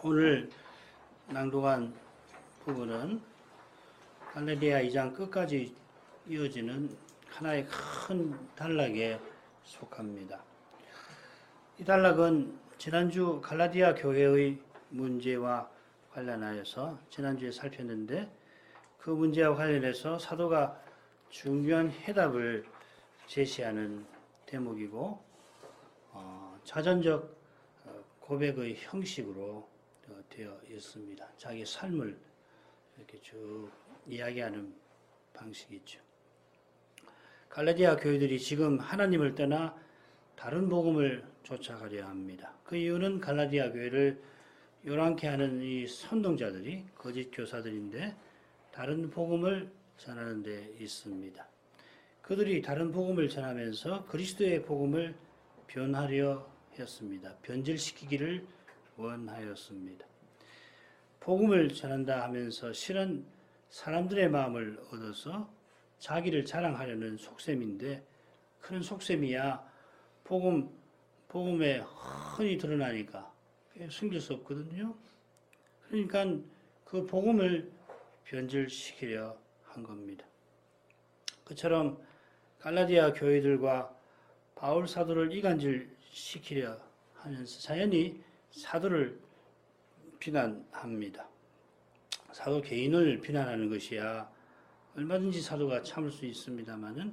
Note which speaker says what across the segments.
Speaker 1: 오늘 낭독한 부분은 갈라디아 2장 끝까지 이어지는 하나의 큰 단락에 속합니다. 이 단락은 지난주 갈라디아 교회의 문제와 관련하여서 지난주에 살폈는데, 그 문제와 관련해서 사도가 중요한 해답을 제시하는 대목이고, 자전적 고백의 형식으로 되어 있습니다. 자기 삶을 이렇게 쭉 이야기하는 방식이죠. 갈라디아 교회들이 지금 하나님을 떠나 다른 복음을 쫓아가려 합니다. 그 이유는 갈라디아 교회를 요란케 하는 이 선동자들이 거짓 교사들인데 다른 복음을 전하는 데 있습니다. 그들이 다른 복음을 전하면서 그리스도의 복음을 변하려 했습니다. 변질시키기를 원하였습니다. 복음을 전한다 하면서 실은 사람들의 마음을 얻어서 자기를 자랑하려는 속셈인데, 그런 속셈이야 복음에 흔히 드러나니까 숨길 수 없거든요. 그러니까 그 복음을 변질시키려 한 겁니다. 그처럼 갈라디아 교회들과 바울 사도를 이간질시키려 하면서 자연히 사도를 비난합니다. 사도 개인을 비난하는 것이야 얼마든지 사도가 참을 수 있습니다만은,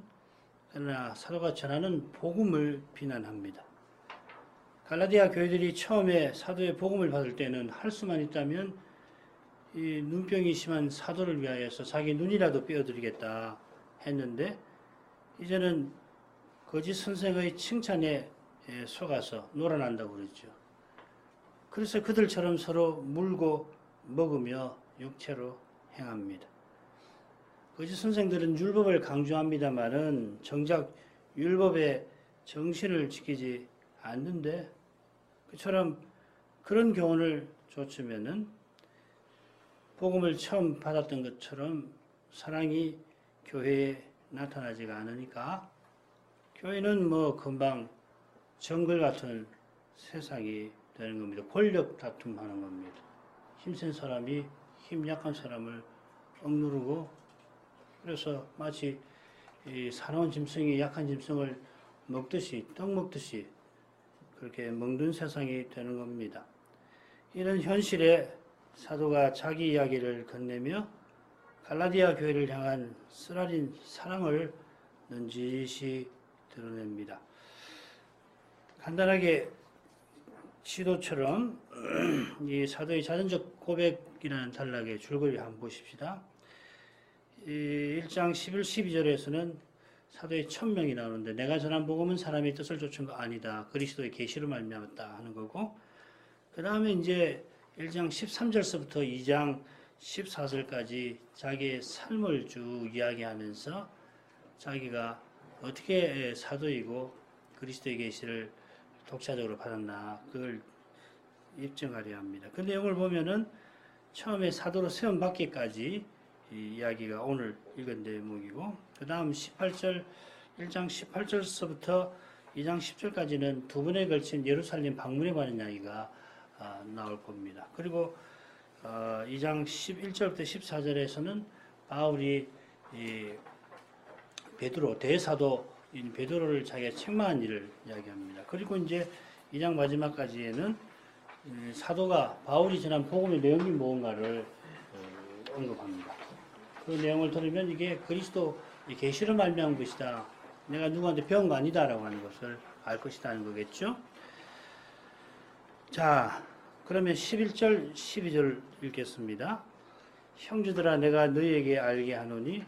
Speaker 1: 그러나 사도가 전하는 복음을 비난합니다. 갈라디아 교회들이 처음에 사도의 복음을 받을 때는 할 수만 있다면 이 눈병이 심한 사도를 위하여서 자기 눈이라도 빼어드리겠다 했는데, 이제는 거짓 선생의 칭찬에 속아서 놀아난다고 그러죠. 그래서 그들처럼 서로 물고 먹으며 육체로 행합니다. 거짓 선생들은 율법을 강조합니다만은 정작 율법의 정신을 지키지 않는데, 그처럼 그런 교훈을 좇으면은 복음을 처음 받았던 것처럼 사랑이 교회에 나타나지가 않으니까 교회는 금방 정글 같은 세상이 되는 겁니다. 권력 다툼하는 겁니다. 힘센 사람이 힘 약한 사람을 억누르고, 그래서 마치 이 사나운 짐승이 약한 짐승을 먹듯이, 떡 먹듯이 그렇게 먹는 세상이 되는 겁니다. 이런 현실에 사도가 자기 이야기를 건네며 갈라디아 교회를 향한 쓰라린 사랑을 넌지시 드러냅니다. 간단하게 시도처럼 이 사도의 자전적 고백이라는 단락의 줄거리 한번 보십시다. 1장 11, 12절에서는 사도의 천명이 나오는데, 내가 전한 복음은 사람의 뜻을 좇은 거 아니다, 그리스도의 계시로 말미암았다 하는 거고, 그 다음에 이제 1장 13절서부터 2장 14절까지 자기의 삶을 쭉 이야기하면서 자기가 어떻게 사도이고 그리스도의 계시를 독자적으로 받았나, 그걸 입증하려 합니다. 그 내용을 보면은 처음에 사도로 세움 받기까지 이 이야기가 오늘 읽은 대목이고, 그 다음 1장 18절서부터 2장 10절까지는 두 번에 걸친 예루살렘 방문에 관한 이야기가 나올 겁니다. 그리고 2장 11절부터 14절에서는 바울이 베드로, 대사도인 베드로를 자기가 책망한 일을 이야기합니다. 그리고 이제 2장 마지막까지에는 사도가 바울이 전한 복음의 내용이 무언가를 언급합니다. 그 내용을 들으면 이게 그리스도 계시로 말미암은 것이다, 내가 누구한테 배운 거 아니다라고 하는 것을 알 것이다 하는 거겠죠. 자, 그러면 11절, 12절 읽겠습니다. 형제들아, 내가 너희에게 알게 하노니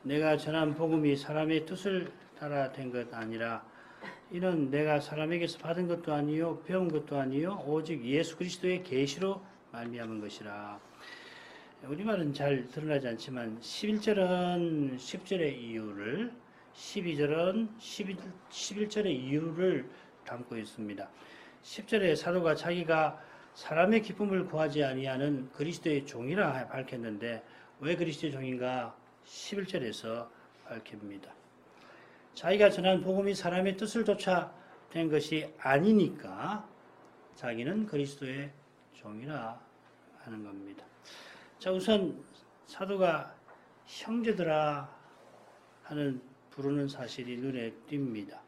Speaker 1: 내가 전한 복음이 사람의 뜻을 따라 된 것 아니라 이는 내가 사람에게서 받은 것도 아니요 배운 것도 아니요 오직 예수 그리스도의 계시로 말미암은 것이라. 우리말은 잘 드러나지 않지만 11절은 10절의 이유를, 12절은 11절의 이유를 담고 있습니다. 10절에 사도가 자기가 사람의 기쁨을 구하지 아니하는 그리스도의 종이라 밝혔는데, 왜 그리스도의 종인가 11절에서 밝힙니다. 자기가 전한 복음이 사람의 뜻을 쫓아 된 것이 아니니까 자기는 그리스도의 종이라 하는 겁니다. 자, 우선 사도가 형제들아 하는 부르는 사실이 눈에 띕니다.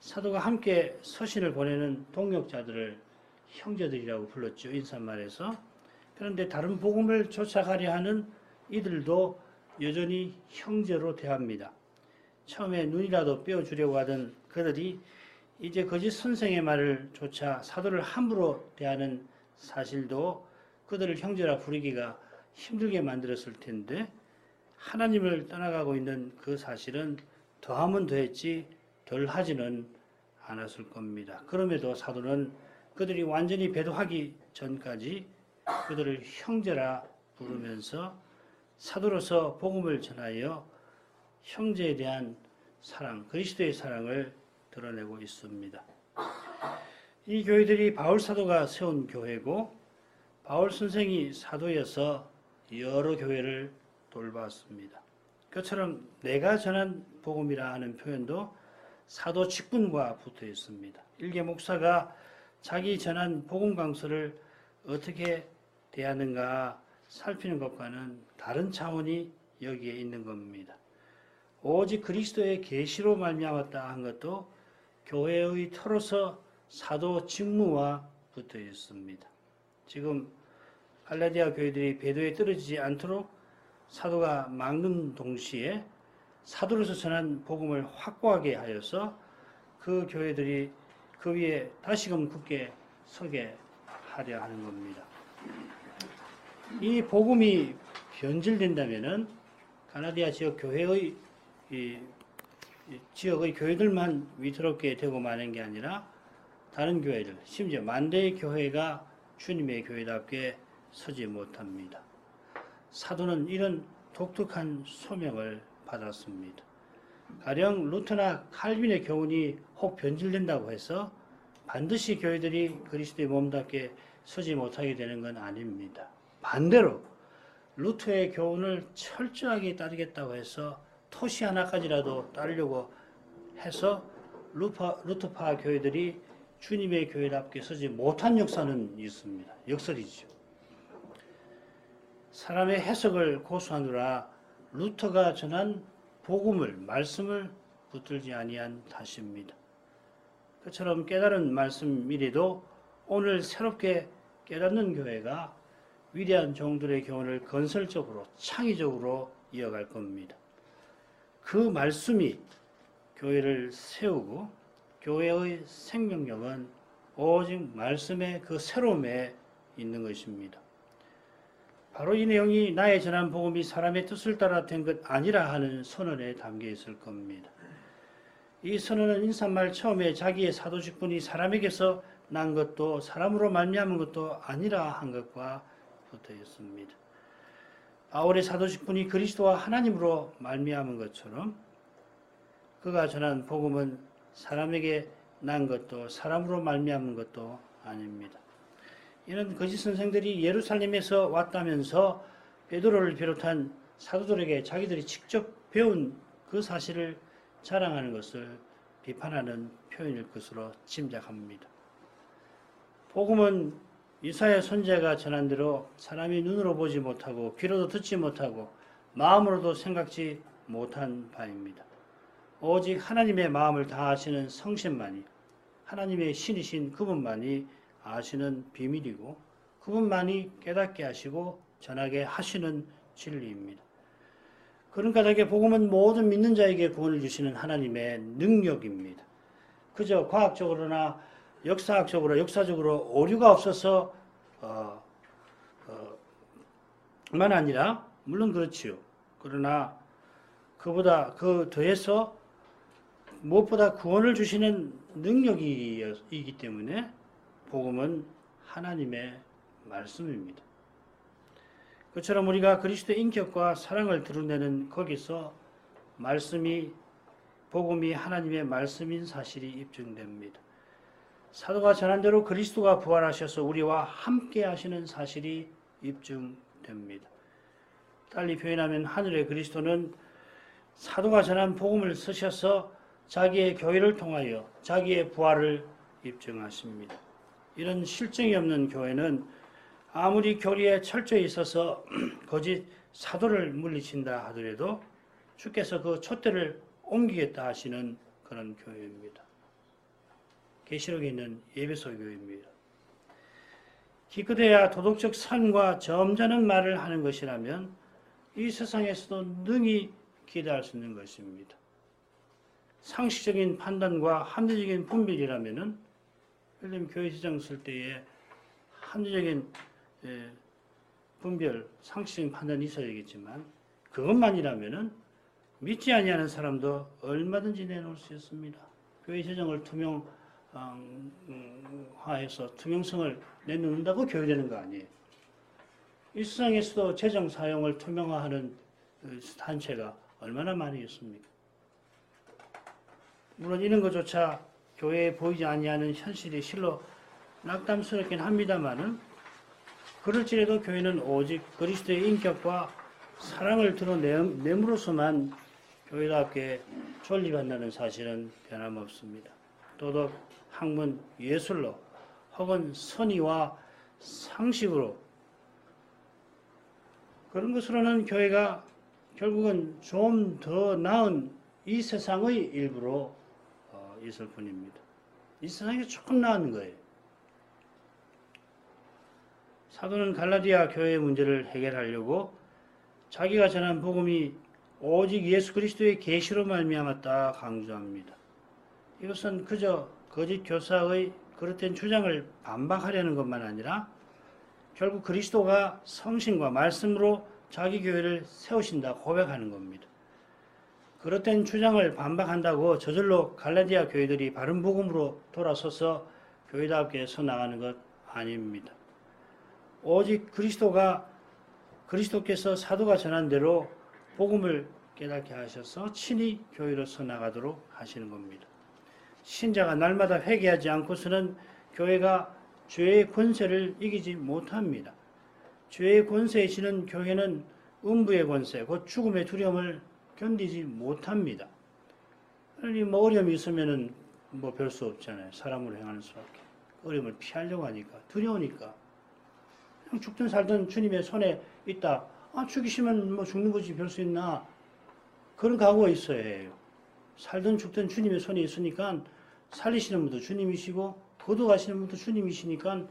Speaker 1: 사도가 함께 서신을 보내는 동역자들을 형제들이라고 불렀죠. 인사말에서. 그런데 다른 복음을 쫓아가려 하는 이들도 여전히 형제로 대합니다. 처음에 눈이라도 떼어주려고 하던 그들이 이제 거짓 선생의 말을 쫓아 사도를 함부로 대하는 사실도 그들을 형제라 부르기가 힘들게 만들었을 텐데 하나님을 떠나가고 있는 그 사실은 더하면 더했지 덜하지는 않았을 겁니다. 그럼에도 사도는 그들이 완전히 배도하기 전까지 그들을 형제라 부르면서 사도로서 복음을 전하여 형제에 대한 사랑, 그리스도의 사랑을 드러내고 있습니다. 이 교회들이 바울 사도가 세운 교회고 바울 선생이 사도여서 여러 교회를 돌봤습니다. 그처럼 내가 전한 복음이라 하는 표현도 사도 직분과 붙어 있습니다. 일개 목사가 자기 전한 복음 강서를 어떻게 대하는가 살피는 것과는 다른 차원이 여기에 있는 겁니다. 오직 그리스도의 계시로 말미암았다 한 것도 교회의 터로서 사도 직무와 붙어 있습니다. 지금 갈라디아 교회들이 배도에 떨어지지 않도록 사도가 막는 동시에 사도로서 전한 복음을 확고하게 하여서 그 교회들이 그 위에 다시금 굳게 서게 하려 하는 겁니다. 이 복음이 변질된다면은 갈라디아 지역 교회의 지역의 교회들만 위태롭게 되고 마는 게 아니라 다른 교회들, 심지어 만대의 교회가 주님의 교회답게 서지 못합니다. 사도는 이런 독특한 소명을 받았습니다. 가령 루터나 칼빈의 교훈이 혹 변질된다고 해서 반드시 교회들이 그리스도의 몸답게 서지 못하게 되는 건 아닙니다. 반대로 루터의 교훈을 철저하게 따르겠다고 해서 토시 하나까지라도 따르려고 해서 루터파 교회들이 주님의 교회답게 서지 못한 역사는 있습니다. 역설이죠. 사람의 해석을 고수하느라 루터가 전한 복음을, 말씀을 붙들지 아니한 탓입니다. 그처럼 깨달은 말씀이라도 오늘 새롭게 깨닫는 교회가 위대한 종들의 교훈을 건설적으로, 창의적으로 이어갈 겁니다. 그 말씀이 교회를 세우고 교회의 생명력은 오직 말씀의 그 새로움에 있는 것입니다. 바로 이 내용이 나의 전한 복음이 사람의 뜻을 따라 된 것 아니라 하는 선언에 담겨 있을 겁니다. 이 선언은 인사말 처음에 자기의 사도 직분이 사람에게서 난 것도 사람으로 말미암은 것도 아니라 한 것과 붙어 있습니다. 바울의 사도 직분이 그리스도와 하나님으로 말미암은 것처럼 그가 전한 복음은 사람에게 난 것도 사람으로 말미암은 것도 아닙니다. 이는 거짓 선생들이 예루살렘에서 왔다면서 베드로를 비롯한 사도들에게 자기들이 직접 배운 그 사실을 자랑하는 것을 비판하는 표현일 것으로 짐작합니다. 복음은 이사야 선지자가 전한 대로 사람이 눈으로 보지 못하고 귀로도 듣지 못하고 마음으로도 생각지 못한 바입니다. 오직 하나님의 마음을 다 아시는 성신만이, 하나님의 신이신 그분만이 아시는 비밀이고 그분만이 깨닫게 하시고 전하게 하시는 진리입니다. 그런 까닭에 복음은 모든 믿는 자에게 구원을 주시는 하나님의 능력입니다. 그저 과학적으로나 역사적으로 오류가 없어서 만 아니라 물론 그렇지요. 그러나 그보다 그 더해서 무엇보다 구원을 주시는 능력이기 때문에 복음은 하나님의 말씀입니다. 그처럼 우리가 그리스도의 인격과 사랑을 드러내는 거기서 복음이 하나님의 말씀인 사실이 입증됩니다. 사도가 전한 대로 그리스도가 부활하셔서 우리와 함께 하시는 사실이 입증됩니다. 달리 표현하면 하늘의 그리스도는 사도가 전한 복음을 쓰셔서 자기의 교회를 통하여 자기의 부활을 입증하십니다. 이런 실증이 없는 교회는 아무리 교리에 철저히 있어서 거짓 사도를 물리친다 하더라도 주께서 그 촛대를 옮기겠다 하시는 그런 교회입니다. 계시록에 있는 에베소 교회입니다. 기껏해야 도덕적 선과 점잖은 말을 하는 것이라면 이 세상에서도 능히 기대할 수 있는 것입니다. 상식적인 판단과 합리적인 분별이라면은 예를 들면 교회 재정 쓸 때에 합리적인 분별, 상식적인 판단이 있어야겠지만 그것만이라면은 믿지 아니하는 사람도 얼마든지 내놓을 수 있습니다. 교회 재정을 투명화해서 투명성을 내놓는다고 교회되는 거 아니에요. 이 세상에서도 재정 사용을 투명화하는 단체가 얼마나 많이 있습니까? 물론 이런 것조차 교회에 보이지 아니하는 현실이 실로 낙담스럽긴 합니다만은 그럴지라도 교회는 오직 그리스도의 인격과 사랑을 드러냄으로써만 교회답게 존립한다는 사실은 변함없습니다. 도덕, 학문, 예술로 혹은 선의와 상식으로 그런 것으로는 교회가 결국은 좀 더 나은 이 세상의 일부로 있을 뿐입니다. 이 세상이 조금 나은 거예요. 사도는 갈라디아 교회의 문제를 해결하려고 자기가 전한 복음이 오직 예수 그리스도의 계시로 말미암았다 강조합니다. 이것은 그저 거짓 교사의 그릇된 주장을 반박하려는 것만 아니라 결국 그리스도가 성신과 말씀으로 자기 교회를 세우신다 고백하는 겁니다. 그릇된 주장을 반박한다고 저절로 갈라디아 교회들이 바른 복음으로 돌아서서 교회답게 서 나가는 것 아닙니다. 오직 그리스도께서 사도가 전한 대로 복음을 깨닫게 하셔서 친히 교회로 서 나가도록 하시는 겁니다. 신자가 날마다 회개하지 않고서는 교회가 죄의 권세를 이기지 못합니다. 죄의 권세에 지는 교회는 음부의 권세, 곧 죽음의 두려움을 견디지 못합니다. 아니 어려움이 있으면은 별 수 없잖아요. 사람으로 행하는 수밖에. 어려움을 피하려고 하니까 두려우니까 그냥 죽든 살든 주님의 손에 있다. 죽이시면 죽는 거지 별 수 있나? 그런 각오가 있어야 해요. 살든 죽든 주님의 손에 있으니까 살리시는 분도 주님이시고 거둬가시는 분도 주님이시니까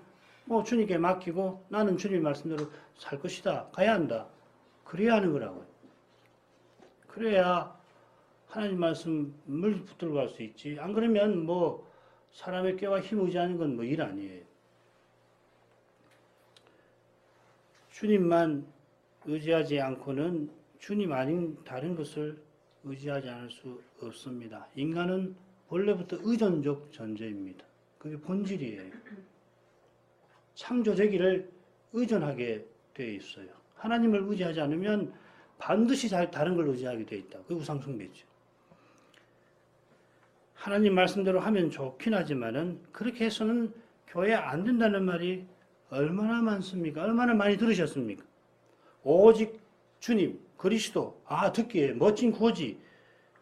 Speaker 1: 주님께 맡기고 나는 주님의 말씀대로 살 것이다. 가야 한다. 그래야 하는 거라고요. 그래야 하나님 말씀을 붙들고 갈 수 있지. 안 그러면 사람의 꾀와 힘 의지하는 건 일 아니에요. 주님만 의지하지 않고는 주님 아닌 다른 것을 의지하지 않을 수 없습니다. 인간은 원래부터 의존적 존재입니다. 그게 본질이에요. 창조되기를 의존하게 되어 있어요. 하나님을 의지하지 않으면 반드시 다른 걸 의지하게 되어 있다. 그게 우상숭배죠. 하나님 말씀대로 하면 좋긴 하지만은 그렇게 해서는 교회 안 된다는 말이 얼마나 많습니까? 얼마나 많이 들으셨습니까? 오직 주님, 그리스도, 듣기에 멋진 구호지.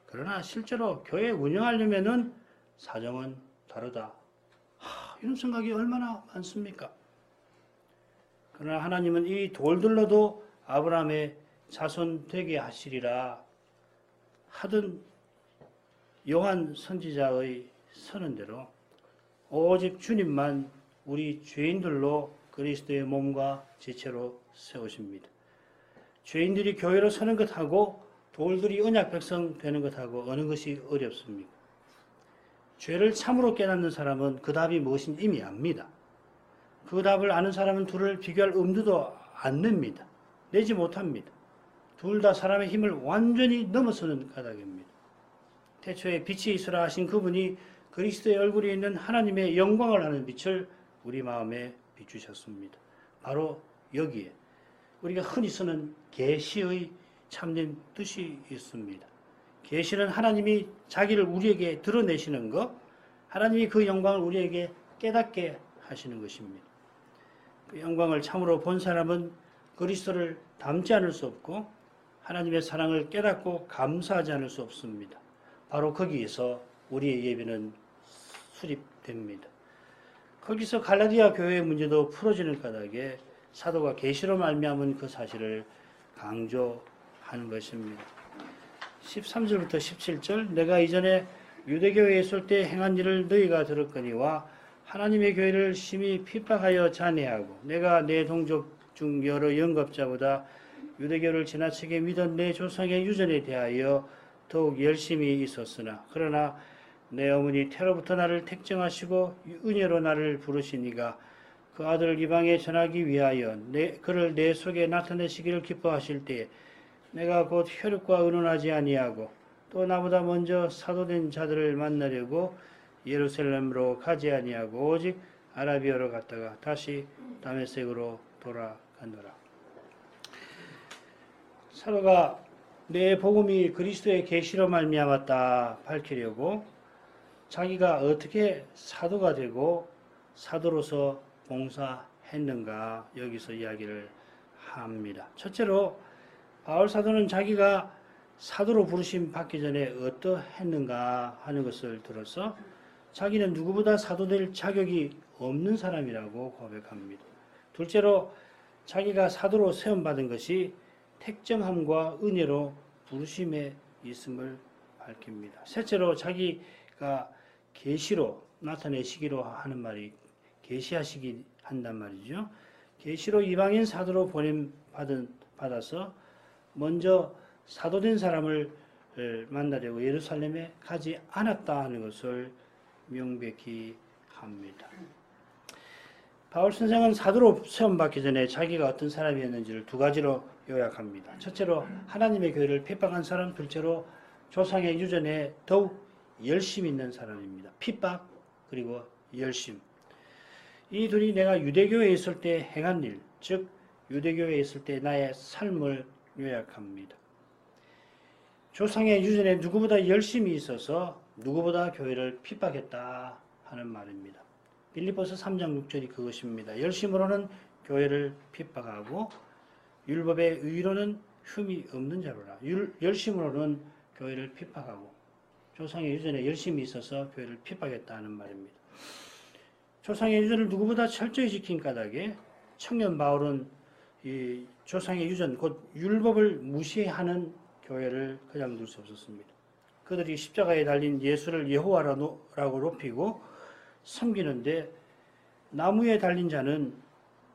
Speaker 1: 그러나 실제로 교회 운영하려면은 사정은 다르다. 이런 생각이 얼마나 많습니까? 그러나 하나님은 이 돌들로도 아브라함의 자손 되게 하시리라 하던 요한 선지자의 선언대로 오직 주님만 우리 죄인들로 그리스도의 몸과 지체로 세우십니다. 죄인들이 교회로 서는 것하고 돌들이 언약 백성 되는 것하고 어느 것이 어렵습니까? 죄를 참으로 깨닫는 사람은 그 답이 무엇인지 이미 압니다. 그 답을 아는 사람은 둘을 비교할 엄두도 안 냅니다. 내지 못합니다. 둘 다 사람의 힘을 완전히 넘어서는 까닭입니다. 태초에 빛이 있으라 하신 그분이 그리스도의 얼굴에 있는 하나님의 영광을 아는 빛을 우리 마음에 비추셨습니다. 바로 여기에 우리가 흔히 쓰는 계시의 참된 뜻이 있습니다. 계시는 하나님이 자기를 우리에게 드러내시는 것, 하나님이 그 영광을 우리에게 깨닫게 하시는 것입니다. 그 영광을 참으로 본 사람은 그리스도를 닮지 않을 수 없고 하나님의 사랑을 깨닫고 감사하지 않을 수 없습니다. 바로 거기에서 우리의 예배는 수립됩니다. 거기서 갈라디아 교회의 문제도 풀어지는 까닭에 사도가 계시로 말미암은 그 사실을 강조하는 것입니다. 13절부터 17절 내가 이전에 유대교회에 있을 때 행한 일을 너희가 들었거니와 하나님의 교회를 심히 핍박하여 잔해하고 내가 내 동족 중 여러 영겁자보다 유대교를 지나치게 믿은 내 조상의 유전에 대하여 더욱 열심히 있었으나 그러나 내 어머니 태로부터 나를 택정하시고 은혜로 나를 부르시니가 그 아들을 이방에 전하기 위하여 그를 내 속에 나타내시기를 기뻐하실 때에 내가 곧 혈육과 의논하지 아니하고 또 나보다 먼저 사도된 자들을 만나려고 예루살렘으로 가지 아니하고 오직 아라비아로 갔다가 다시 다메섹으로 돌아가노라. 사도가 내 복음이 그리스도의 계시로 말미암았다 밝히려고 자기가 어떻게 사도가 되고 사도로서 봉사했는가 여기서 이야기를 합니다. 첫째로 바울 사도는 자기가 사도로 부르심 받기 전에 어떠했는가 하는 것을 들어서 자기는 누구보다 사도될 자격이 없는 사람이라고 고백합니다. 둘째로 자기가 사도로 세움받은 것이 택정함과 은혜로 부르심에 있음을 밝힙니다. 셋째로 자기가 계시로 나타내시기로 하는 말이 계시하시기 한단 말이죠. 계시로 이방인 사도로 보냄 받아서 먼저 사도된 사람을 만나려고 예루살렘에 가지 않았다 하는 것을 명백히 합니다. 바울 선생은 사도로 세움받기 전에 자기가 어떤 사람이었는지를 두 가지로 요약합니다. 첫째로 하나님의 교회를 핍박한 사람, 둘째로 조상의 유전에 더욱 열심 있는 사람입니다. 핍박 그리고 열심. 이 둘이 내가 유대교회에 있을 때 행한 일, 즉 유대교회에 있을 때 나의 삶을 요약합니다. 조상의 유전에 누구보다 열심히 있어서 누구보다 교회를 핍박했다 하는 말입니다. 빌립보서 3장 6절이 그것입니다. 열심으로는 교회를 핍박하고 율법의 의로는 흠이 없는 자로라. 열심으로는 교회를 핍박하고 조상의 유전에 열심히 있어서 교회를 핍박했다는 말입니다. 조상의 유전을 누구보다 철저히 지킨 까닭에 청년 바울은 이 조상의 유전 곧 율법을 무시하는 교회를 그냥 둘 수 없었습니다. 그들이 십자가에 달린 예수를 여호와라고 높이고 섬기는데 나무에 달린 자는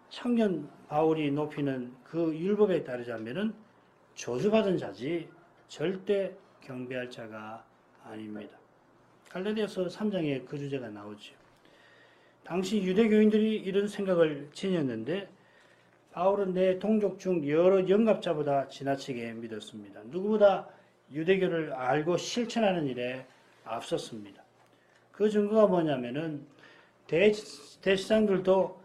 Speaker 1: 청년 바울이 높이는 그 율법에 따르자면은 저주받은 자지 절대 경배할 자가 아닙니다. 갈라디아서 3장에 그 주제가 나오죠. 당시 유대교인들이 이런 생각을 지녔는데 바울은 내 동족 중 여러 영갑자보다 지나치게 믿었습니다. 누구보다 유대교를 알고 실천하는 일에 앞섰습니다. 그 증거가 뭐냐면은 대제사장들도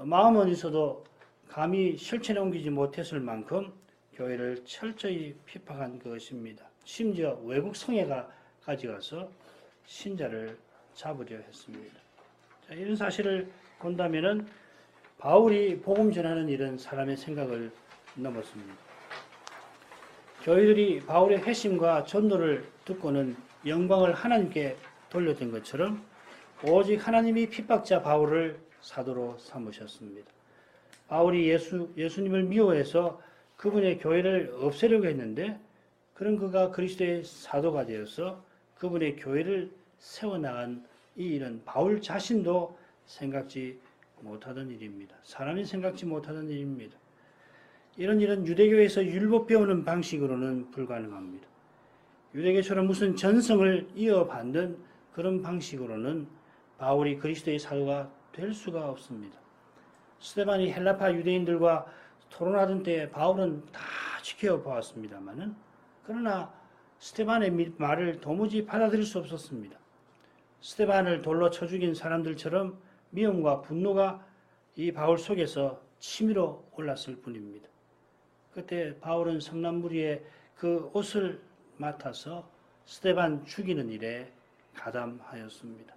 Speaker 1: 마음은 있어도 감히 실천에 옮기지 못했을 만큼 교회를 철저히 핍박한 것입니다. 심지어 외국 성회가까지 가서 신자를 잡으려 했습니다. 자, 이런 사실을 본다면은 바울이 복음 전하는 일은 사람의 생각을 넘었습니다. 교회들이 바울의 회심과 전도를 듣고는 영광을 하나님께 돌렸던 것처럼 오직 하나님이 핍박자 바울을 사도로 삼으셨습니다. 바울이 예수님을 미워해서 그분의 교회를 없애려고 했는데 그런 그가 그리스도의 사도가 되어서 그분의 교회를 세워나간 이 일은 바울 자신도 생각지 못하던 일입니다. 사람이 생각지 못하던 일입니다. 이런 일은 유대교에서 율법 배우는 방식으로는 불가능합니다. 유대교처럼 무슨 전성을 이어받는 그런 방식으로는 바울이 그리스도의 사도가 될 수가 없습니다. 스데반이 헬라파 유대인들과 토론하던 때에 바울은 다 지켜보았습니다만은 그러나 스데반의 말을 도무지 받아들일 수 없었습니다. 스데반을 돌로 쳐 죽인 사람들처럼 미움과 분노가 이 바울 속에서 치밀어 올랐을 뿐입니다. 그때 바울은 성난무리에 그 옷을 맡아서 스데반 죽이는 일에 가담하였습니다.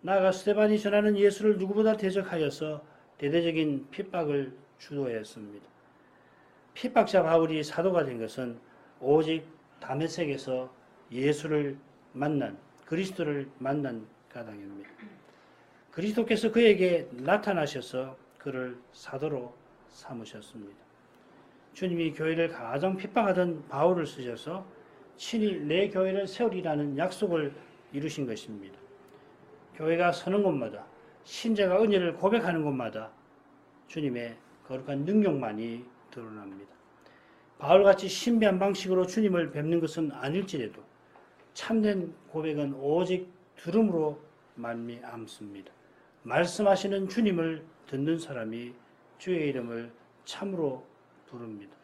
Speaker 1: 나아가 스데반이 전하는 예수를 누구보다 대적하여서 대대적인 핍박을 주도했습니다. 핍박자 바울이 사도가 된 것은 오직 다메섹에서 예수를 만난 그리스도를 만난 까닭입니다. 그리스도께서 그에게 나타나셔서 그를 사도로 삼으셨습니다. 주님이 교회를 가장 핍박하던 바울을 쓰셔서 친히 내 교회를 세우리라는 약속을 이루신 것입니다. 교회가 서는 곳마다 신자가 은혜를 고백하는 곳마다 주님의 거룩한 능력만이 드러납니다. 바울같이 신비한 방식으로 주님을 뵙는 것은 아닐지라도 참된 고백은 오직 들음으로 말미암습니다. 말씀하시는 주님을 듣는 사람이 주의 이름을 참으로 부릅니다.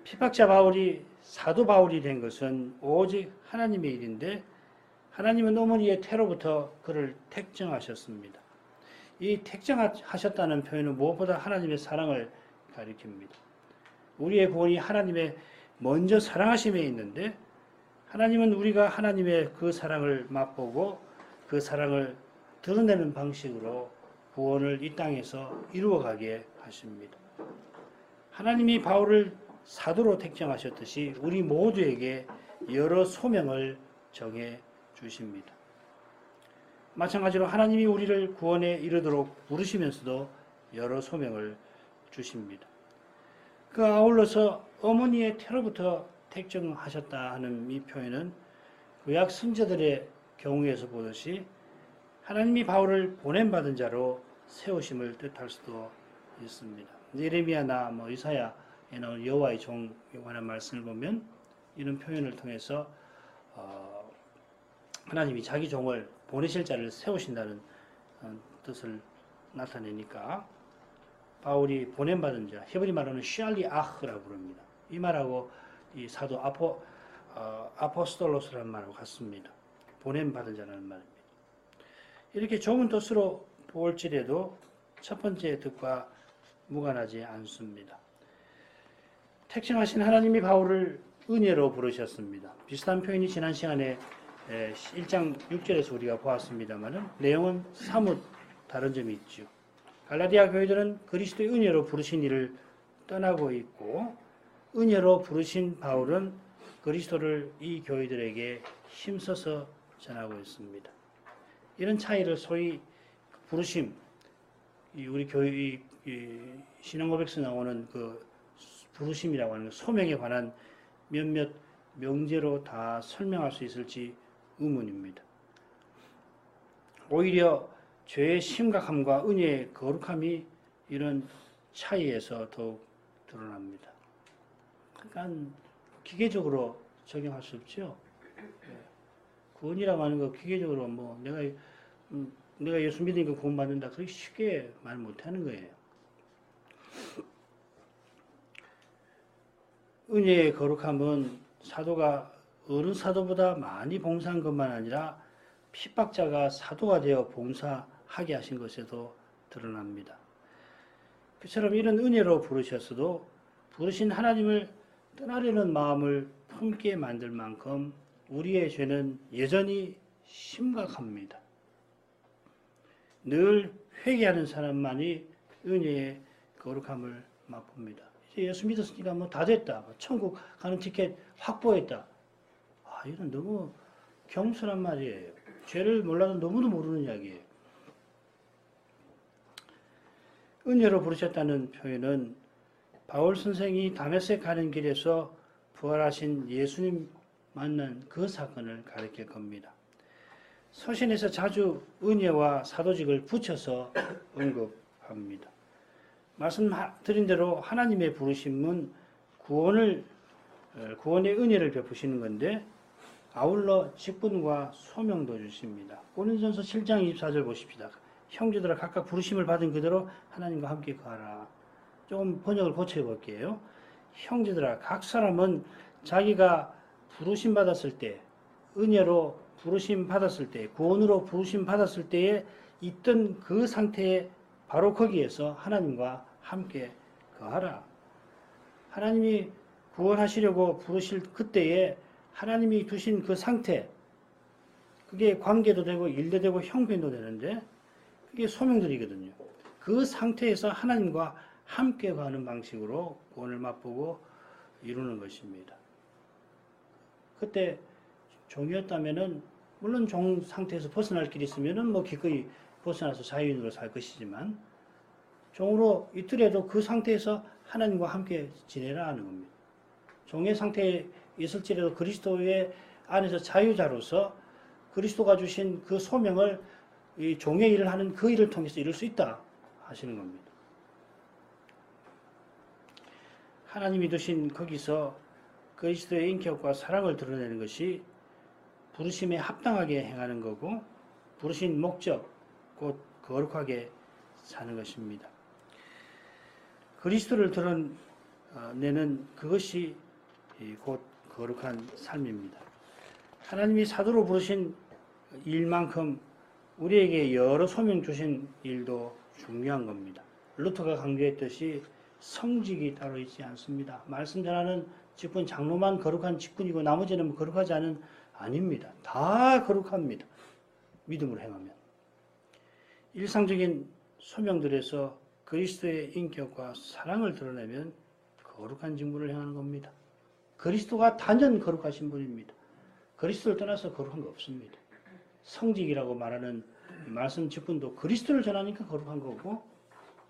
Speaker 1: 핍박자 바울이 사도 바울이 된 것은 오직 하나님의 일인데 하나님은 어머니의 태로부터 그를 택정하셨습니다. 이 택정하셨다는 표현은 무엇보다 하나님의 사랑을 가리킵니다. 우리의 구원이 하나님의 먼저 사랑하심에 있는데 하나님은 우리가 하나님의 그 사랑을 맛보고 그 사랑을 드러내는 방식으로 구원을 이 땅에서 이루어가게 하십니다. 하나님이 바울을 사도로 택정하셨듯이 우리 모두에게 여러 소명을 정해 주십니다. 마찬가지로 하나님이 우리를 구원에 이르도록 부르시면서도 여러 소명을 주십니다. 그 아울러서 어머니의 태로부터 택정하셨다 하는 이 표현은 구약 선지자들의 경우에서 보듯이 하나님이 바울을 보냄받은 자로 세우심을 뜻할 수도 있습니다. 예레미야나 이사야에 나오는 여호와의 종에 관한 말씀을 보면 이런 표현을 통해서 하나님이 자기 종을 보내실 자를 세우신다는 뜻을 나타내니까 바울이 보냄받은 자, 히브리 말로는 샬리아흐라고 부릅니다. 이 말하고 이 사도 아포스톨로스라는 말하고 같습니다. 보냄받은 자라는 말입니다. 이렇게 좋은 뜻으로 볼지라도 첫 번째 뜻과 무관하지 않습니다. 택정하신 하나님이 바울을 은혜로 부르셨습니다. 비슷한 표현이 지난 시간에 1장 6절에서 우리가 보았습니다만 내용은 사뭇 다른 점이 있죠. 갈라디아 교회들은 그리스도의 은혜로 부르신 이를 떠나고 있고 은혜로 부르신 바울은 그리스도를 이 교회들에게 힘써서 전하고 있습니다. 이런 차이를 소위 부르심, 우리 교회 신앙고백서 나오는 그 부르심이라고 하는 소명에 관한 몇몇 명제로 다 설명할 수 있을지 의문입니다. 오히려 죄의 심각함과 은혜의 거룩함이 이런 차이에서 더욱 드러납니다. 그러니까 기계적으로 적용할 수 없죠. 구원이라고 하는 거 기계적으로 내가 예수 믿으니까 구원받는다 그렇게 쉽게 말 못하는 거예요. 은혜의 거룩함은 사도가 어느 사도보다 많이 봉사한 것만 아니라 핍박자가 사도가 되어 봉사하게 하신 것에도 드러납니다. 그처럼 이런 은혜로 부르셨어도 부르신 하나님을 떠나려는 마음을 품게 만들 만큼 우리의 죄는 여전히 심각합니다. 늘 회개하는 사람만이 은혜의 거룩함을 맛봅니다. 이제 예수 믿었으니까 다 됐다. 천국 가는 티켓 확보했다. 이건 너무 겸손한 말이에요. 죄를 몰라도 너무도 모르는 이야기예요. 은혜로 부르셨다는 표현은 바울 선생이 다메섹 가는 길에서 부활하신 예수님 만난 그 사건을 가리킬 겁니다. 서신에서 자주 은혜와 사도직을 붙여서 언급합니다. 말씀드린 대로 하나님의 부르심은 구원의 은혜를 베푸시는 건데 아울러 직분과 소명도 주십니다. 고린도전서 7장 24절 보십시다. 형제들아 각각 부르심을 받은 그대로 하나님과 함께 거하라. 조금 번역을 고쳐볼게요. 형제들아 각 사람은 자기가 부르심 받았을 때, 은혜로 부르심 받았을 때, 구원으로 부르심 받았을 때에 있던 그 상태에 바로 거기에서 하나님과 함께 거하라. 하나님이 구원하시려고 부르실 그때에 하나님이 두신 그 상태, 그게 관계도 되고 일도 되고 형편도 되는데 그게 소명들이거든요. 그 상태에서 하나님과 함께 가는 방식으로 구원을 맛보고 이루는 것입니다. 그때 종이었다면은 물론 종 상태에서 벗어날 길이 있으면은 기꺼이 벗어나서 자유인으로 살 것이지만 종으로 있더라도 그 상태에서 하나님과 함께 지내라 하는 겁니다. 종의 상태에 있을지라도 그리스도의 안에서 자유자로서 그리스도가 주신 그 소명을 이 종의 일을 하는 그 일을 통해서 이룰 수 있다 하시는 겁니다. 하나님이 두신 거기서 그리스도의 인격과 사랑을 드러내는 것이 부르심에 합당하게 행하는 거고 부르신 목적, 곧 거룩하게 사는 것입니다. 그리스도를 드러내는 그것이 곧 거룩한 삶입니다. 하나님이 사도로 부르신 일만큼 우리에게 여러 소명 주신 일도 중요한 겁니다. 루터가 강조했듯이 성직이 따로 있지 않습니다. 말씀 전하는 직분 장로만 거룩한 직분이고 나머지는 거룩하지 않은 아닙니다. 다 거룩합니다. 믿음으로 행하면. 일상적인 소명들에서 그리스도의 인격과 사랑을 드러내면 거룩한 직분을 행하는 겁니다. 그리스도가 단연 거룩하신 분입니다. 그리스도를 떠나서 거룩한 거 없습니다. 성직이라고 말하는 말씀 직분도 그리스도를 전하니까 거룩한 거고,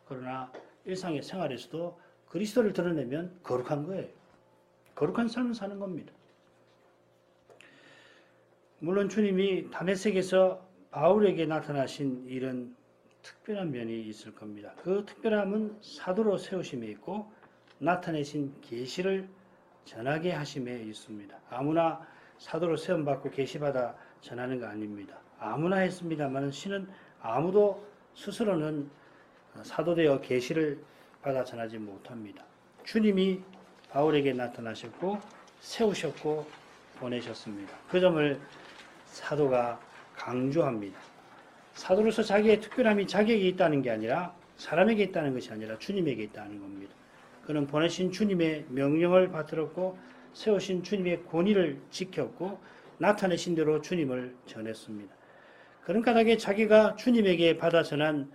Speaker 1: 그러나 일상의 생활에서도 그리스도를 드러내면 거룩한 거예요. 거룩한 삶을 사는 겁니다. 물론 주님이 다메섹에서 바울에게 나타나신 일은 특별한 면이 있을 겁니다. 그 특별함은 사도로 세우심에 있고 나타내신 계시를 전하게 하심에 있습니다. 아무나 사도로 세움받고 계시받아 전하는 거 아닙니다. 아무나 했습니다만 신은 아무도 스스로는 사도되어 계시를 받아 전하지 못합니다. 주님이 바울에게 나타나셨고 세우셨고 보내셨습니다. 그 점을 사도가 강조합니다. 사도로서 자기의 특별함이 자기에게 있다는 게 아니라 사람에게 있다는 것이 아니라 주님에게 있다는 겁니다. 그는 보내신 주님의 명령을 받들었고 세우신 주님의 권위를 지켰고 나타내신 대로 주님을 전했습니다. 그런 까닭에 자기가 주님에게 받아 전한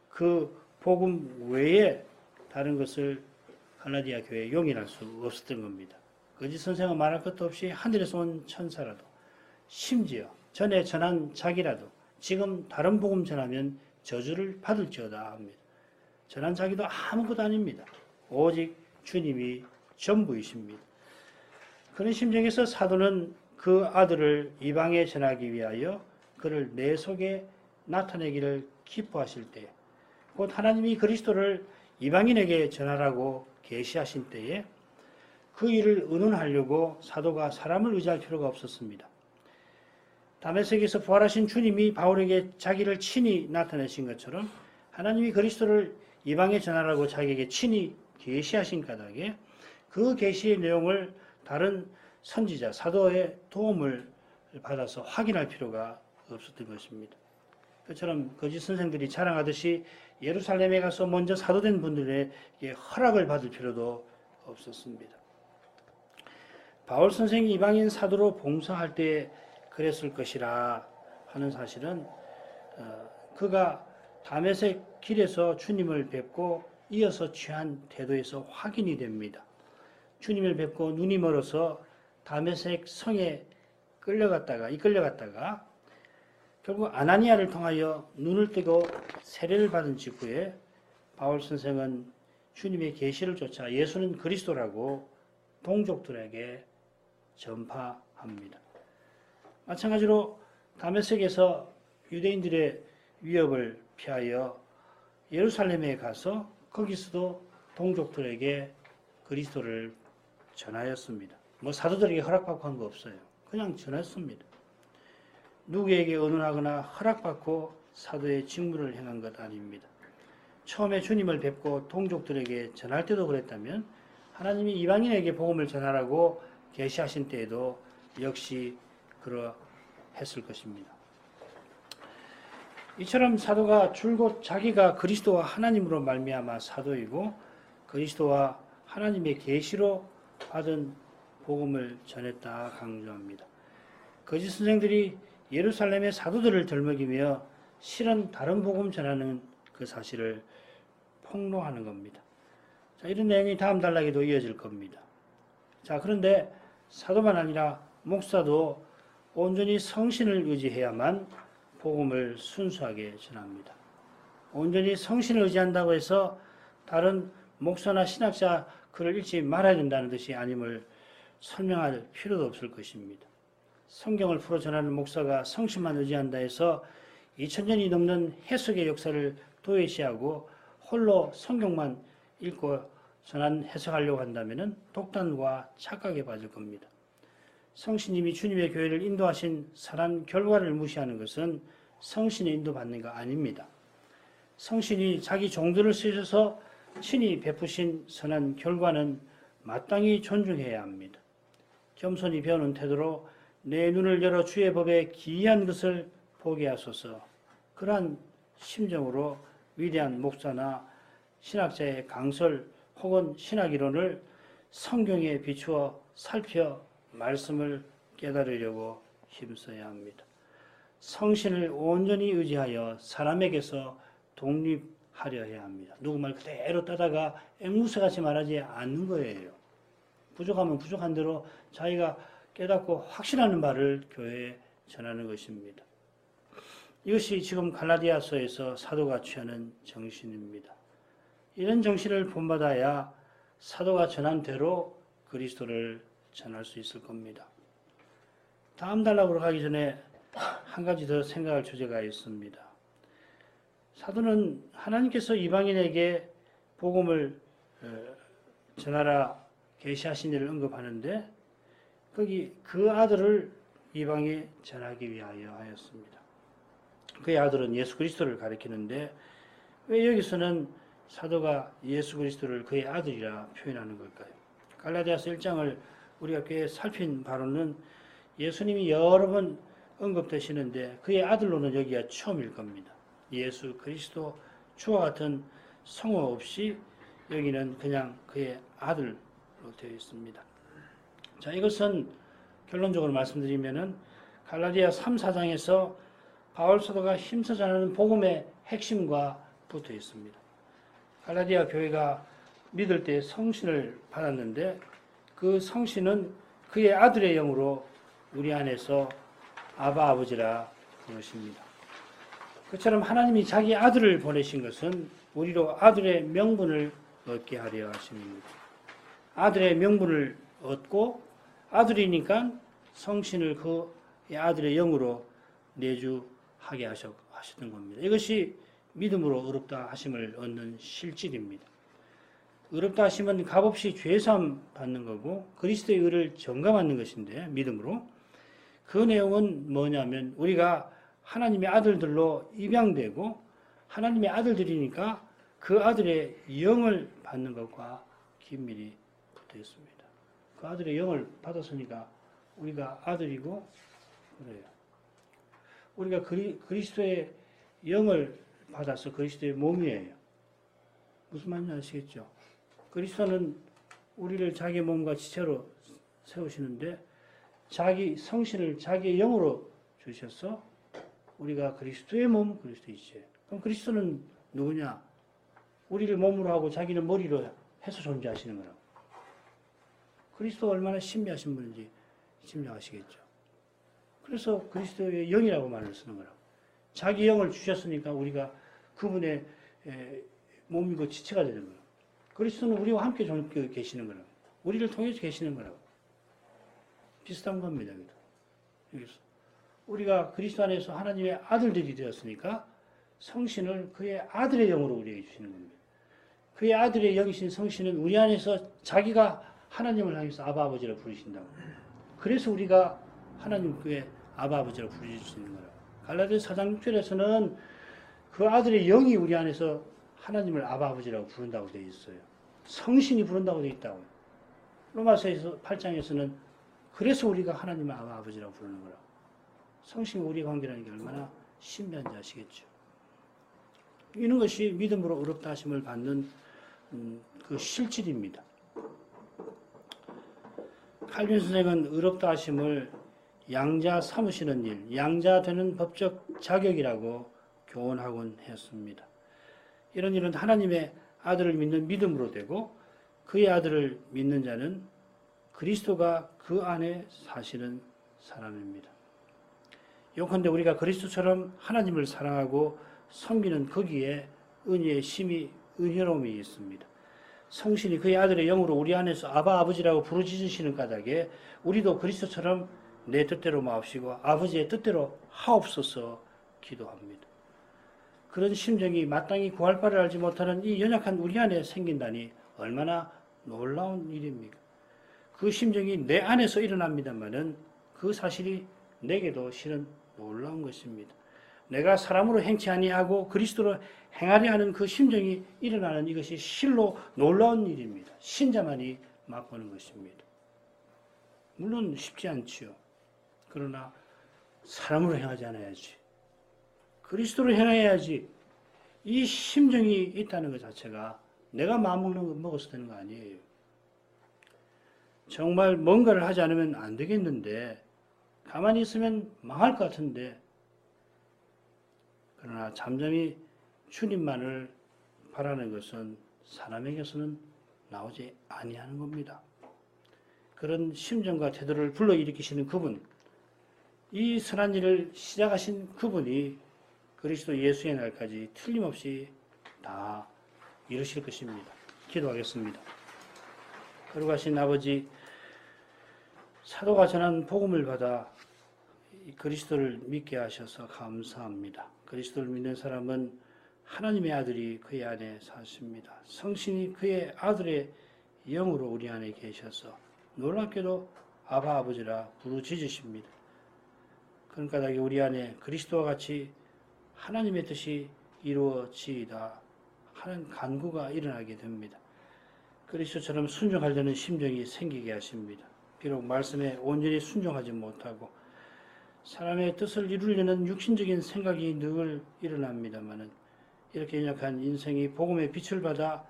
Speaker 1: 그 복음 외에 다른 것을 갈라디아 교회에 용인할 수 없었던 겁니다. 거짓 선생은 말할 것도 없이 하늘에서 온 천사라도 심지어 전에 전한 자기라도 지금 다른 복음 전하면 저주를 받을지어다 합니다. 전한 자기도 아무것도 아닙니다. 오직 주님이 전부이십니다. 그런 심정에서 사도는 그 아들을 이방에 전하기 위하여 그를 내 속에 나타내기를 기뻐하실 때, 곧 하나님이 그리스도를 이방인에게 전하라고 계시하신 때에 그 일을 의논하려고 사도가 사람을 의지할 필요가 없었습니다. 다메섹에서 부활하신 주님이 바울에게 자기를 친히 나타내신 것처럼 하나님이 그리스도를 이방에 전하라고 자기에게 친히 계시하신 까닭에 그 계시의 내용을 다른 선지자, 사도의 도움을 받아서 확인할 필요가 없었던 것입니다. 그처럼 거짓 선생들이 자랑하듯이 예루살렘에 가서 먼저 사도된 분들에게 허락을 받을 필요도 없었습니다. 바울 선생이 이방인 사도로 봉사할 때 그랬을 것이라 하는 사실은 그가 다메섹 길에서 주님을 뵙고 이어서 취한 태도에서 확인이 됩니다. 주님을 뵙고 눈이 멀어서 다메섹 성에 이끌려갔다가 결국 아나니아를 통하여 눈을 뜨고 세례를 받은 직후에 바울 선생은 주님의 계시를 쫓아 예수는 그리스도라고 동족들에게 전파합니다. 마찬가지로 다메섹에서 유대인들의 위협을 피하여 예루살렘에 가서 거기서도 동족들에게 그리스도를 전하였습니다. 사도들에게 허락받고 한 거 없어요. 그냥 전했습니다. 누구에게 의논하거나 허락받고 사도의 직무를 행한 것 아닙니다. 처음에 주님을 뵙고 동족들에게 전할 때도 그랬다면 하나님이 이방인에게 복음을 전하라고 계시하신 때에도 역시 그러했을 것입니다. 이처럼 사도가 줄곧 자기가 그리스도와 하나님으로 말미암아 사도이고 그리스도와 하나님의 계시로 받은 복음을 전했다 강조합니다. 거짓 선생들이 예루살렘의 사도들을 덜먹이며 실은 다른 복음 전하는 그 사실을 폭로하는 겁니다. 자, 이런 내용이 다음 단락에도 이어질 겁니다. 자, 그런데 사도만 아니라 목사도 온전히 성신을 의지해야만 복음을 순수하게 전합니다. 온전히 성신을 의지한다고 해서 다른 목사나 신학자 글을 읽지 말아야 된다는 뜻이 아님을 설명할 필요도 없을 것입니다. 성경을 풀어 전하는 목사가 성신만 의지한다 해서 2000년이 넘는 해석의 역사를 도외시하고 홀로 성경만 읽고 해석하려고 한다면 독단과 착각에 빠질 겁니다. 성신님이 주님의 교회를 인도하신 선한 결과를 무시하는 것은 성신의 인도받는 거 아닙니다. 성신이 자기 종들을 쓰셔서 친히 베푸신 선한 결과는 마땅히 존중해야 합니다. 겸손히 배우는 태도로 내 눈을 열어 주의 법에 기이한 것을 보게 하소서. 그러한 심정으로 위대한 목사나 신학자의 강설 혹은 신학이론을 성경에 비추어 살펴 말씀을 깨달으려고 힘써야 합니다. 성신을 온전히 의지하여 사람에게서 독립하려 해야 합니다. 누구 말 그대로 따다가 앵무새같이 말하지 않는 거예요. 부족하면 부족한 대로 자기가 깨닫고 확신하는 바를 교회에 전하는 것입니다. 이것이 지금 갈라디아서에서 사도가 취하는 정신입니다. 이런 정신을 본받아야 사도가 전한 대로 그리스도를 전할 수 있을 겁니다. 다음 단락으로 가기 전에 한 가지 더 생각할 주제가 있습니다. 사도는 하나님께서 이방인에게 복음을 전하라 계시하신 일을 언급하는데 거기 그 아들을 이방에 전하기 위하여 하였습니다. 그의 아들은 예수 그리스도를 가리키는데 왜 여기서는 사도가 예수 그리스도를 그의 아들이라 표현하는 걸까요? 갈라디아서 1장을 우리가 꽤 살핀 바로는 예수님이 여러 번 언급되시는데 그의 아들로는 여기가 처음일 겁니다. 예수 그리스도 주와 같은 성호 없이 여기는 그냥 그의 아들로 되어 있습니다. 자, 이것은 결론적으로 말씀드리면은 갈라디아 3, 4장에서 바울 사도가 힘써 전하는 복음의 핵심과 붙어 있습니다. 갈라디아 교회가 믿을 때 성신을 받았는데 그 성신은 그의 아들의 영으로 우리 안에서 아바 아버지라 부르십니다. 그처럼 하나님이 자기 아들을 보내신 것은 우리로 아들의 명분을 얻게 하려 하십니다. 아들의 명분을 얻고 아들이니까 성신을 그 아들의 영으로 내주하게 하셨던 겁니다. 이것이 믿음으로 의롭다 하심을 얻는 실질입니다. 의롭다 하심은 값없이 죄사함 받는 거고 그리스도의 의를 정감하는 것인데 믿음으로 그 내용은 뭐냐면 우리가 하나님의 아들들로 입양되고 하나님의 아들들이니까 그 아들의 영을 받는 것과 긴밀히 붙어 있습니다. 그 아들의 영을 받았으니까 우리가 아들이고 그래요. 우리가 그리스도의 영을 받아서 그리스도의 몸이에요. 무슨 말인지 아시겠죠? 그리스도는 우리를 자기 몸과 지체로 세우시는데 자기 성신을 자기의 영으로 주셔서 우리가 그리스도의 몸, 그리스도의 지체. 그럼 그리스도는 누구냐? 우리를 몸으로 하고 자기는 머리로 해서 존재하시는 거라고. 그리스도가 얼마나 신비하신 분인지 짐작하시겠죠. 그래서 그리스도의 영이라고 말을 쓰는 거라고. 자기 영을 주셨으니까 우리가 그분의 몸이고 지체가 되는 거라고. 그리스도는 우리와 함께 계시는 거라고. 우리를 통해서 계시는 거라고. 비슷한 겁니다. 여기서. 우리가 그리스도 안에서 하나님의 아들들이 되었으니까 성신을 그의 아들의 영으로 우리에게 주시는 겁니다. 그의 아들의 영이신 성신은 우리 안에서 자기가 하나님을 향해서 아바 아버지라 부르신다고. 그래서 우리가 하나님께 아바 아버지라 부르실 수 있는 거라고. 갈라디아서 4장 6절에서는 그 아들의 영이 우리 안에서 하나님을 아바 아버지라고 부른다고 되어 있어요. 성신이 부른다고 되어 있다고. 로마서 8장에서는 그래서 우리가 하나님을 아바 아버지라고 부르는 거라고. 성신과 우리의 관계라는 게 얼마나 신비한지 아시겠죠. 이런 것이 믿음으로 의롭다 하심을 받는 그 실질입니다. 칼빈 선생은 의롭다 하심을 양자 삼으시는 일, 양자 되는 법적 자격이라고 교훈하곤 했습니다. 이런 일은 하나님의 아들을 믿는 믿음으로 되고 그의 아들을 믿는 자는 그리스도가 그 안에 사시는 사람입니다. 요컨대 우리가 그리스도처럼 하나님을 사랑하고 섬기는 거기에 은혜의 심히 은혜로움이 있습니다. 성신이 그의 아들의 영으로 우리 안에서 아바 아버지라고 부르짖으시는 까닭에 우리도 그리스도처럼 내 뜻대로 마옵시고 아버지의 뜻대로 하옵소서 기도합니다. 그런 심정이 마땅히 구할 바를 알지 못하는 이 연약한 우리 안에 생긴다니 얼마나 놀라운 일입니까? 그 심정이 내 안에서 일어납니다만은 그 사실이 내게도 실은 놀라운 것입니다. 내가 사람으로 행치 아니하고 그리스도로 행하려 하는 그 심정이 일어나는 이것이 실로 놀라운 일입니다. 신자만이 맛보는 것입니다. 물론 쉽지 않지요. 그러나 사람으로 행하지 않아야지. 그리스도로 행해야지. 이 심정이 있다는 것 자체가 내가 마음먹어서 되는 거 아니에요. 정말 뭔가를 하지 않으면 안 되겠는데 가만히 있으면 망할 것 같은데 그러나 잠잠히 주님만을 바라는 것은 사람에게서는 나오지 아니하는 겁니다. 그런 심정과 태도를 불러일으키시는 그분, 이 선한 일을 시작하신 그분이 그리스도 예수의 날까지 틀림없이 다 이루실 것입니다. 기도하겠습니다. 거룩하신 아버지, 사도가 전한 복음을 받아 그리스도를 믿게 하셔서 감사합니다. 그리스도를 믿는 사람은 하나님의 아들이 그의 안에 사십니다. 성신이 그의 아들의 영으로 우리 안에 계셔서 놀랍게도 아바 아버지라 부르짖으십니다. 그런 까닭에 우리 안에 그리스도와 같이 하나님의 뜻이 이루어지이다 하는 간구가 일어나게 됩니다. 그리스도처럼 순종하려는 심정이 생기게 하십니다. 비록 말씀에 온전히 순종하지 못하고 사람의 뜻을 이루려는 육신적인 생각이 늘 일어납니다마는 이렇게 연약한 인생이 복음의 빛을 받아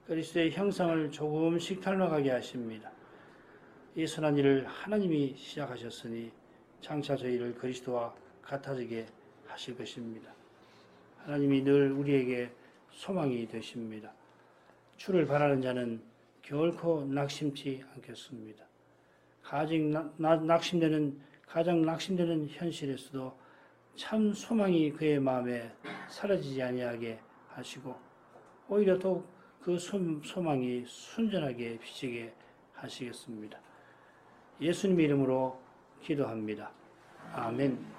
Speaker 1: 그리스도의 형상을 조금씩 닮아가게 하십니다. 이 선한 일을 하나님이 시작하셨으니 장차 저희를 그리스도와 같아지게 하실 것입니다. 하나님이 늘 우리에게 소망이 되십니다. 주를 바라는 자는 결코 낙심치 않겠습니다. 가장 낙심되는 현실에서도 참 소망이 그의 마음에 사라지지 아니하게 하시고 오히려 또 그 소망이 순전하게 비치게 하시겠습니다. 예수님의 이름으로 기도합니다. 아멘.